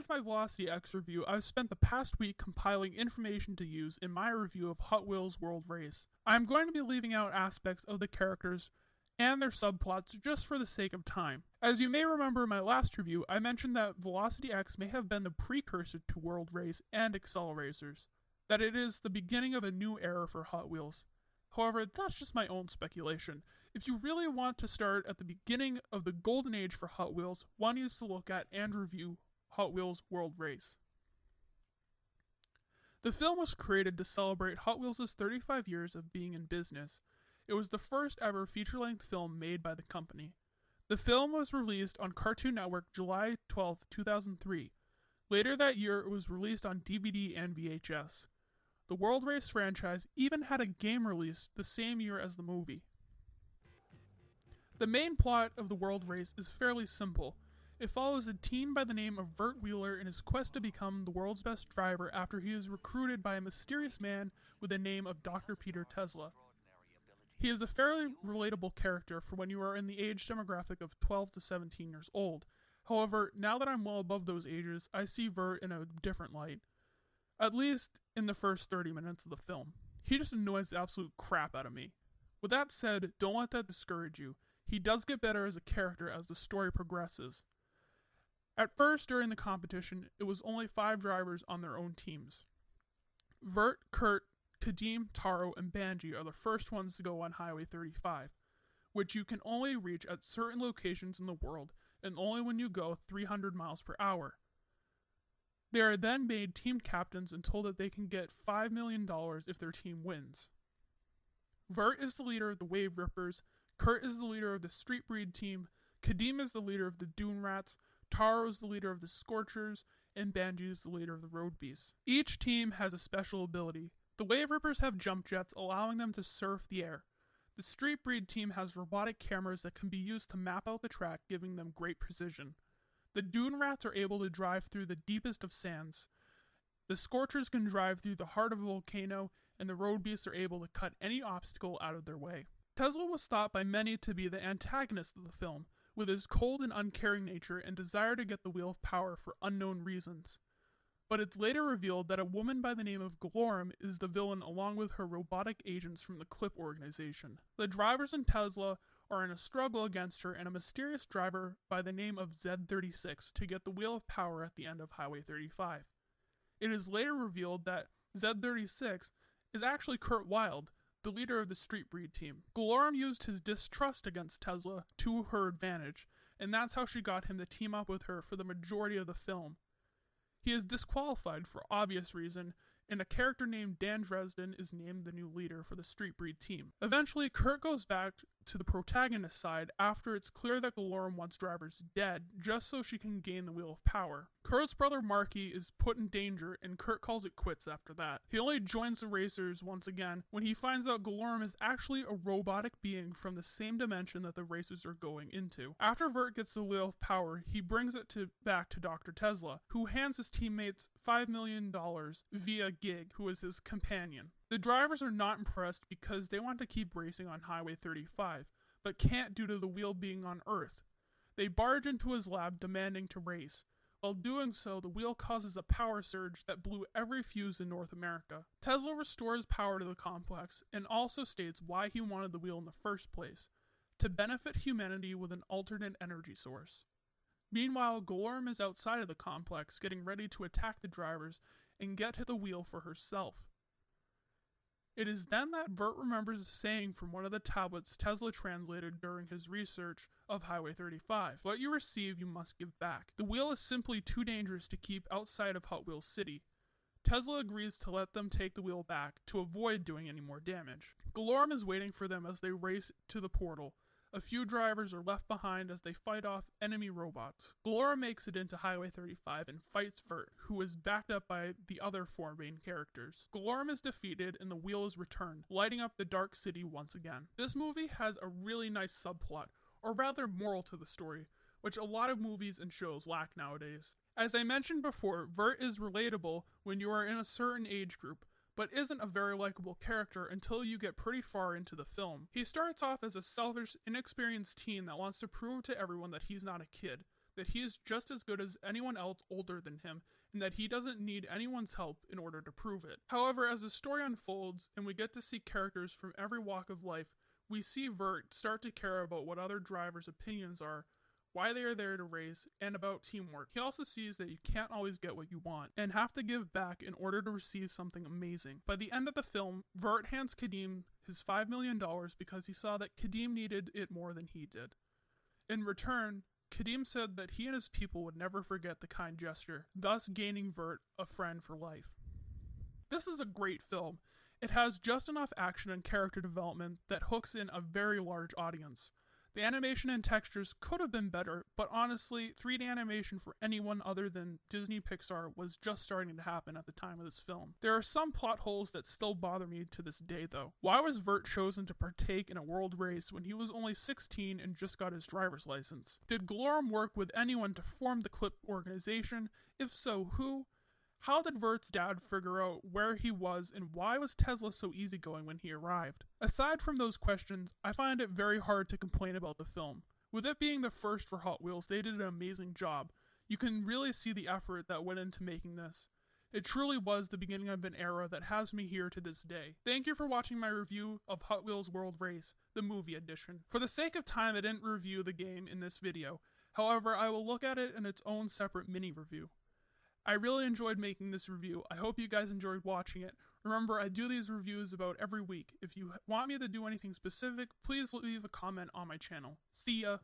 Since my Velocity X review, I've spent the past week compiling information to use in my review of Hot Wheels World Race. I'm going to be leaving out aspects of the characters and their subplots just for the sake of time. As you may remember in my last review, I mentioned that Velocity X may have been the precursor to World Race and Acceleracers, that it is the beginning of a new era for Hot Wheels. However, that's just my own speculation. If you really want to start at the beginning of the golden age for Hot Wheels, one needs to look at and review Hot Wheels World Race. The film was created to celebrate Hot Wheels' 35 years of being in business. It was the first ever feature-length film made by the company. The film was released on Cartoon Network July 12, 2003. Later that year, it was released on DVD and VHS. The World Race franchise even had a game released the same year as the movie. The main plot of the World Race is fairly simple. It follows a teen by the name of Vert Wheeler in his quest to become the world's best driver after he is recruited by a mysterious man with the name of Dr. Peter Tesla. He is a fairly relatable character for when you are in the age demographic of 12 to 17 years old. However, now that I'm well above those ages, I see Vert in a different light. At least in the first 30 minutes of the film. He just annoys the absolute crap out of me. With that said, don't let that discourage you. He does get better as a character as the story progresses. At first, during the competition, it was only 5 drivers on their own teams. Vert, Kurt, Kadeem, Taro, and Banji are the first ones to go on Highway 35, which you can only reach at certain locations in the world and only when you go 300 miles per hour. They are then made team captains and told that they can get $5 million if their team wins. Vert is the leader of the Wave Rippers, Kurt is the leader of the Street Breed team, Kadeem is the leader of the Dune Rats, Taro is the leader of the Scorchers, and Banji is the leader of the Road Beasts. Each team has a special ability. The Wave Rippers have jump jets, allowing them to surf the air. The Street Breed team has robotic cameras that can be used to map out the track, giving them great precision. The Dune Rats are able to drive through the deepest of sands. The Scorchers can drive through the heart of a volcano, and the Road Beasts are able to cut any obstacle out of their way. Tesla was thought by many to be the antagonist of the film, with his cold and uncaring nature and desire to get the Wheel of Power for unknown reasons. But it's later revealed that a woman by the name of Glorum is the villain along with her robotic agents from the Clip organization. The drivers in Tesla are in a struggle against her and a mysterious driver by the name of Z36 to get the Wheel of Power at the end of Highway 35. It is later revealed that Z36 is actually Kurt Wilde, the leader of the Street Breed team. Glorum used his distrust against Tesla to her advantage, and that's how she got him to team up with her for the majority of the film. He is disqualified for obvious reason, and a character named Dan Dresden is named the new leader for the Street Breed team. Eventually, Kurt goes back to the protagonist side after it's clear that Glorum wants drivers dead, just so she can gain the Wheel of Power. Kurt's brother Marky is put in danger, and Kurt calls it quits after that. He only joins the racers once again when he finds out Glorum is actually a robotic being from the same dimension that the racers are going into. After Vert gets the Wheel of Power, he brings it back to Dr. Tesla, who hands his teammates $5 million via Gig, who is his companion. The drivers are not impressed because they want to keep racing on Highway 35, but can't due to the wheel being on Earth. They barge into his lab demanding to race. While doing so, the wheel causes a power surge that blew every fuse in North America. Tesla restores power to the complex and also states why he wanted the wheel in the first place, to benefit humanity with an alternate energy source. Meanwhile, Glorum is outside of the complex getting ready to attack the drivers and get to the wheel for herself. It is then that Vert remembers a saying from one of the tablets Tesla translated during his research of Highway 35. What you receive, you must give back. The wheel is simply too dangerous to keep outside of Hot Wheels City. Tesla agrees to let them take the wheel back to avoid doing any more damage. Glorum is waiting for them as they race to the portal. A few drivers are left behind as they fight off enemy robots. Glorum makes it into Highway 35 and fights Vert, who is backed up by the other 4 main characters. Glorum is defeated and the wheel is returned, lighting up the Dark City once again. This movie has a really nice subplot, or rather moral to the story, which a lot of movies and shows lack nowadays. As I mentioned before, Vert is relatable when you are in a certain age group, but isn't a very likable character until you get pretty far into the film. He starts off as a selfish, inexperienced teen that wants to prove to everyone that he's not a kid, that he is just as good as anyone else older than him, and that he doesn't need anyone's help in order to prove it. However, as the story unfolds and we get to see characters from every walk of life, we see Vert start to care about what other drivers' opinions are, why they are there to race, and about teamwork. He also sees that you can't always get what you want, and have to give back in order to receive something amazing. By the end of the film, Vert hands Kadeem his $5 million because he saw that Kadeem needed it more than he did. In return, Kadeem said that he and his people would never forget the kind gesture, thus gaining Vert a friend for life. This is a great film. It has just enough action and character development that hooks in a very large audience. The animation and textures could have been better, but honestly, 3D animation for anyone other than Disney Pixar was just starting to happen at the time of this film. There are some plot holes that still bother me to this day though. Why was Vert chosen to partake in a world race when he was only 16 and just got his driver's license? Did Glorem work with anyone to form the Clip organization? If so, who? How did Vert's dad figure out where he was, and why was Tesla so easygoing when he arrived? Aside from those questions, I find it very hard to complain about the film. With it being the first for Hot Wheels, they did an amazing job. You can really see the effort that went into making this. It truly was the beginning of an era that has me here to this day. Thank you for watching my review of Hot Wheels World Race, the movie edition. For the sake of time, I didn't review the game in this video. However, I will look at it in its own separate mini review. I really enjoyed making this review. I hope you guys enjoyed watching it. Remember, I do these reviews about every week. If you want me to do anything specific, please leave a comment on my channel. See ya!